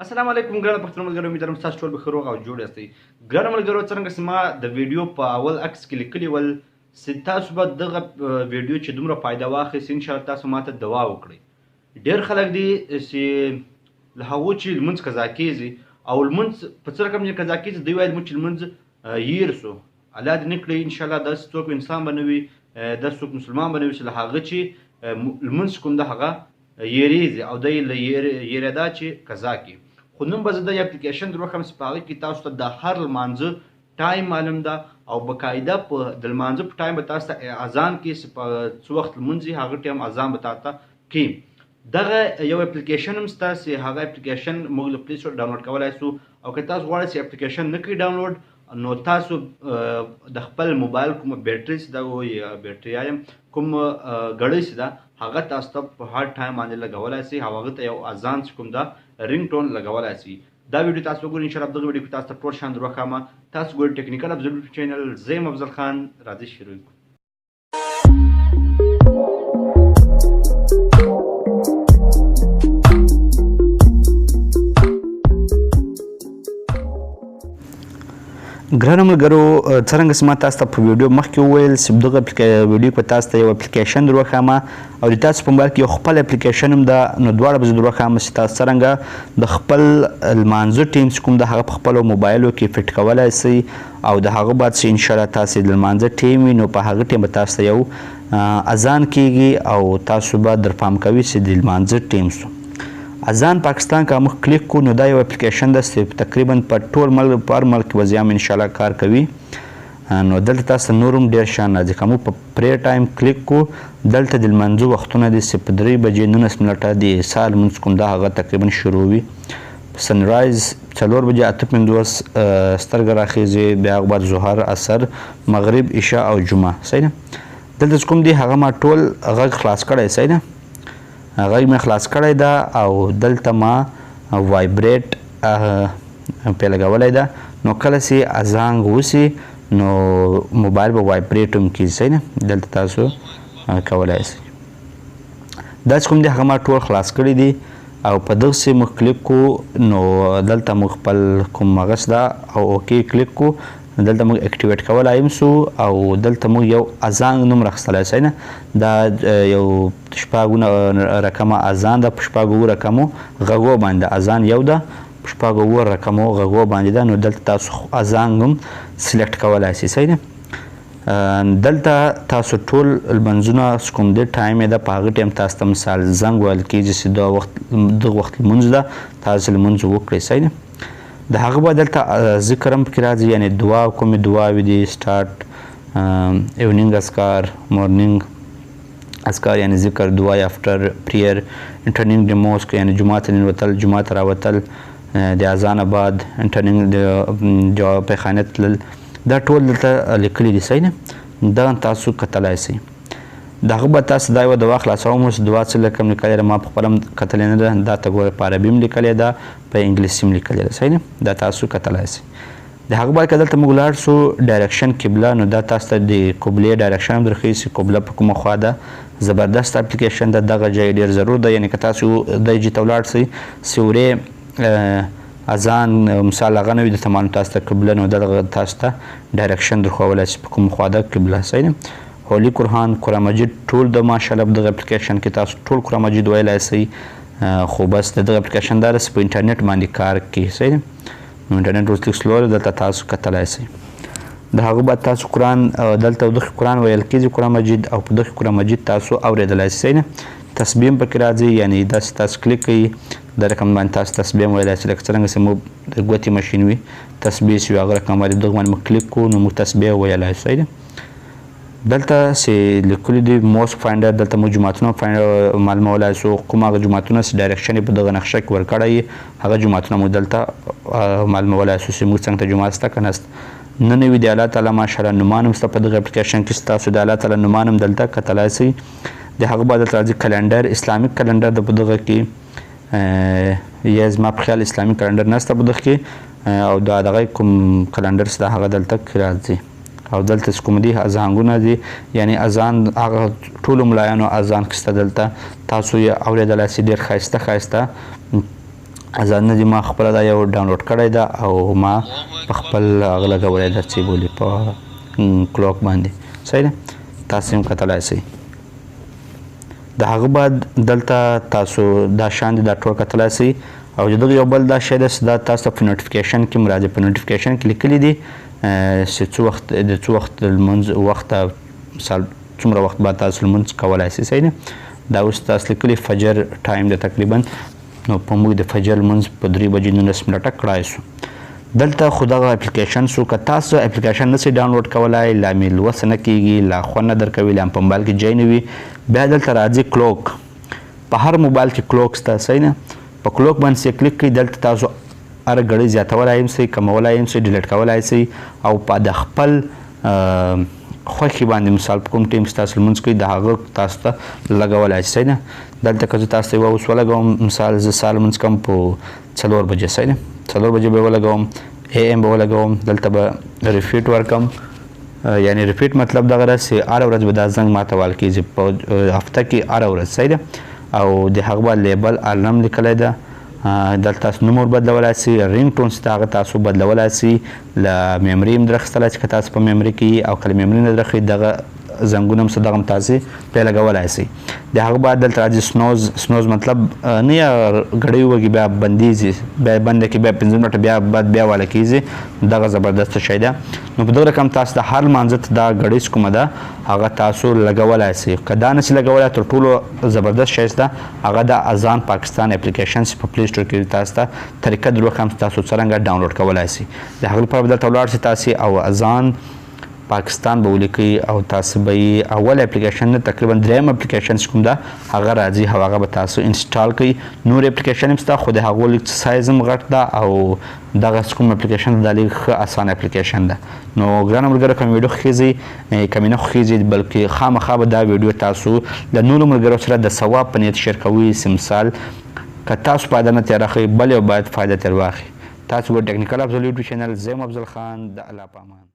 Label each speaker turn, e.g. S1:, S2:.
S1: السلام علیکم ګرانو پښتنو ملګرو، امید لرم تاسو ټول بخیر او جوړ یاستئ. ګرانو ملګرو، څرنګه چې ما د ویډیو په اول عکس کې لیکلي ول چې تاسو به دغه ویډیو چې دومره فایده واخیست، انشاءالله تاسو ماته دعا وکړئ. ډېر خلک دي چې له هغو چې لمونځ قضا کېږي او لمونځ په څه رقم چې قضا کېږي، دوی وایي زموږ چې لمونځ هیر سو. الله دې نه کړي انشاءالله داسې څوک انسان به نه وي، داسې څوک مسلمان به نه وي چې له هغه چې لمونځ کوم د هغه یېرېږي او دی له یېرېدا چې قضا کړي. خو نن به زه د اپلیکیشن در وښیم چې په هغه کې تاسو ته د هر لمانځه ټایم معلوم ده او باقاعده په د لمانځه په ټایم به تاسو ته اذان کې چې په څه وخت لمونځ وي هغه ټایم اذان به تاسو ته کوي. دغه یو اپلیکیشن هم شته چې هغه اپلیکیشن موږ له پلی سټور ډاونلوډ کولی شو، او که تاسو غواړئ چې اپلیکیشن نه کړئ ډاونلوډ، نو تاسو د خپل موبایل کومه بیټري چې ده یا بیټریا کوم ګړۍ چې ده هغه تاسو ته په هر ټایم باندې لګولی شئ او هغه ته یو اذان چې کوم ده رینګ ټون لګولی شئ. دا ویډیو تاسو وګورئ. انشاءالله دغه ویډیو کې تاسو ته ټول شیان در وښیم. تاسو ګورئ ټیکنیکل افضل چینل، زه یم افضل خان. راځئ شروع کړو. ګرانو ملګرو، څرنګه چې ما تاسو ته په ویډیو مخکې وویل چې دغه ویډیو په تاسو ته یو اپلیکیشن در وښیم او د تاسو په موبایل کې یو خپل اپلیکیشن هم ده، نو دواړه به زه در وښیم چې تاسو څرنګه د خپل لمانځه ټیم چې کوم د هغه په خپلو موبایلو کې فټ کولی شئ او د هغه بعد چې انشاءالله تاسو د لمانځه ټیم وي، نو په هغه ټیم به تاسو ته یو اذان کیږي او تاسو به در پام کوئ چې د لمانځه ټیم شو. اذان پاکستان که موږ کلیک کو، نو دا یو اپلیکیشن ده چې تقریبا په ټول ملک په هر ملک کې وضعیت انشاءالله کار کوي. نو دلته تاسو ته نور هم ډېر شیان راځي. که موږ په پری ټایم کلیک کو، دلته د لمانځه وختونه دي چې په 3 بجې 19 منټه د عیسی لمونځ کوم ده هغه تقریبا شروع وي. سنرایز 4 بجې 58 سترګه راخیږي، بیا هغه بعد ظهر، عصر، مغرب، عشاء او جمعه. صحیح ده. دلته چې کوم دی هغه ما ټول غږ خلاص کړی. صحیح ده. غږ مې خلاص کړی ده او دلته ما وایبریټ پې لګولی ده، نو کله چې اذان وشي نو موبایل به وایبریټ هم کېږي. صحیح ده. دلته تاسو کولی شئ. دا چې کوم دی هغه ما ټول خلاص کړي دي او په دغسې موږ کلیک کو، نو دلته موږ خپل کوم مغز ده او اوکې کلیک کو، دلته موږ اکټیویټ کولی هم سو او دلته موږ یو اذان نوم راخیستلی. صحیح نه. دا یو شپږ رقمه اذان ده، په 6 رقمو غږو باندې اذان یو ده، په 6 رقمو غږو باندې ده، نو دلته تاسو اذان هم سلیکټ کولی شئ. صحیح ده. دلته تاسو ټول لمنځونه کوم دی ټایم یې ده، په هغه ټایم تاسو ته مثال زنګ ویل کېږي چې دغه وخت لمونځ ده، تاسو لمونځ وکړئ. صحیح ده. د هغه به دلته ذکر هم پکې راځي، یعنی دعا کومې دعاوې دي، سټارټ ایونینګ اذکار، مورنینګ اذکار یعنی ذکر، دعا افټر پریئر، انټرنینګ د موسک یعنی جومات ته ننوتل، جومات ته راوتل، د اذان بعد انټرنینګ د پیخانې تلل، دا ټول دلته لیکلي دي. صحیح نه. دا تاسو کتلی شئ. د هغه به تاسو دا یوه دوا خلاصوم اوس دعا څه لکه هم لیکلې ده، ما په خپله هم کتلې نه ده، دا ته ګوره په عربي هم لیکلې ده، په انګلیسي هم لیکلې ده. صحیح نه. دا تاسو کتلی شئ. د هغه بعد که دلته موږ لاړ سو ډایرکشن قبله، نو دا تاسو ته د قبلې ډایرکشن هم درښیي چې قبله په کومه خوا ده. زبردست اپلیکیشن ده. دغه ځای ډېر ضرور ده، یعنې که تاسو دې ځای ته ولاړ شئ سورې اذان مثال هغه نه وي درته معلوم تاسو ته قبله، نو دغه تاسو ته ډایرکشن درښولی چې په کوم خوا ده قبله. صحیح نه. هولي قرآن، قرآن مجید ټول د ماشاءالله په دغه اپلیکیشن کې تاسو ټول قرآن مجید ویلی شئ، خو بس د دغه اپلیکیشن دا ده چې په انټرنیټ باندې کار کوي. صحیح ده. نو انټرنیټ اوس لږ سلو ده، دلته تاسو کتلی شئ. د هغه بعد تاسو قرآن دلته دغه قرآن ویل کېږي قرآن مجید، او په دغه قرآن مجید تاسو اورېدلی شئ. صحیح نه. تسبیح هم پکې راځي، یعنی داسې تاسو کلیک کوئ د رقم باندې تاسو تسبیح هم ویلی شئ، لکه څرنګه چې موږ د ګوتې مشین وي تسبیح چې وي هغه رقم باندې دغه باندې موږ کلیک کوو نو موږ تسبیح ویلی شو. صحیح ده. دلته چې لیکلي دي موسک فاینډر، دلته موږ جوماتونه معلومولی شو، کوم هغه جوماتونه چې ډایرکشن یې په دغه نقشه کې ورکړی یي هغه جوماتونه موږ دلته معلومولی شو چې موږ څنګه ته جومات شته که نه شته. نه نوي د الله تعالی ماشاءالله نومان هم شته په دغه اپلیکیشن کې، ستاسو د الله تعالی نومان هم دلته کتلی شئ. د هغه بعد دلته راځي کلنډر، اسلامي کلنډر ده په دغه کې، یا زما په خیال اسلامي کلنډر نشته په دغه کې، او دا دغه کوم کلنډر چې ده هغه دلته راځي. او دلته چې کوم دي اذانګونه دي، یعنی اذان هغه ټولو ملایانو اذان اخیسته دلته تاسو یې اورېدلی شئ. ډېر ښایسته ښایسته آزاد نه دي ما خپله دا یو ډاونلوډ کړی ده او ما په خپل هغه لګولی ده چې بولي په کلوک باندې صحیح ده تاسو هم کتلی شئ د هغه بعد دلته تاسو دا شان دي دا ټول کتلی شئ او دغه یو بل دا شی ده چې دا تاسو ته په نوټیفیکیشن کې راځي په نوټیفیکیشن کې لیکلي دي چې څو وخت لمونځ وخت مثال څومره وخت بعد تاسو لمونځ کولی شئ صحیح ده دا اوس تاسو لیکلي فجر ټایم ده تقریبا نو په موږ د فجر لمونځ په 3:19 منټه کړای سو دلته خو دغه اپلیکیشن سو که تاسو اپلیکیشن نسئ ډاونلوډ کولی لا مې لوست نه کیږي لا خوند نه درکوي لا په موبایل کې ځای نه وي بیا دلته راځي کلوک په هر موبایل کې کلوک شته صحیح نه په کلوک باندې چې کلیک کړئ دلته تاسو هر غړی زیاتولی هم شئ کمولی هم شئ ډیلیټ کولی شئ او په د خپل خوښې باندې مثال په کوم ټیم چې تاسو لمونځ کوئ د هغه تاسو ته لګولی شئ صحیح نه دلته که زه تاسو ته یوه اوس ولګوم مثال زه سهار لمونځ کوم په 4 بجې صحیح نه 4 بجې به یې ولګوم AM به ولګوم دلته به ریپیټ ورکړم یعنی ریپیټ مطلب دغه ده چې هره ورځ به دا زنګ ماته وال کېږي په هفته کې هره ورځ صحیح ده او د هغه به لیبل الارم لیکلی ده دلته تاسو نوم ور بدلولی شئ رینګ ټون چې هغه تاسو بدلولی شئ له میمري هم در اخیستلی چې که تاسو په میمري کې او که له میمري نه در اخلئ دغه زنګونه هم څه دغه هم تاسې پرې لګولی شئ د هغه بعد دلته راځي سنوز مطلب نه یا ګړۍ وږي بیا بندیږي بیا بنده کې بیا 15 منټه بیا بعد بیا واله کېږي دغه زبردسته شی ده نو په دغه رقم تاسو د هر لمانځه ته دا ګړۍ چې کومه ده هغه تاسو لګولی شئ که دا نشئ لګولی تر ټولو زبردست شی ده هغه د اذان پاکستان اپلیکیشن چې په پلی سټور کې تاسو ته طریقه در وښیم چې تاسو څرنګه ډاونلوډ کولی شئ د هغه لپاره به دلته ولاړ شئ تاسې او اذان پاکستان به ولیکئ او تاسو به یې اول اپلیکیشن نه تقریبا دریم اپلیکیشن چې کوم ده هغه راځي او هغه به تاسو انسټال کړئ نور اپلیکیشن هم شته خو د هغو لږ سایز هم غټ ده او دغه چې کوم اپلیکیشن دا لږ ښه اسانه اپلیکیشن ده نو ګرانو ملګرو که مې ویډیو خوښیږي که مې نه خوښیږي بلکې خامخا به دا ویډیو تاسو د نورو ملګرو سره د ثواب په نیت شیر کوئ چې مثال که تاسو فایده نه ترې اخلئ بل یو باید فایده ترې واخلي تاسو به ټکنیکل افضل یوټیوب چینل زه یم افضل خان د الله په امان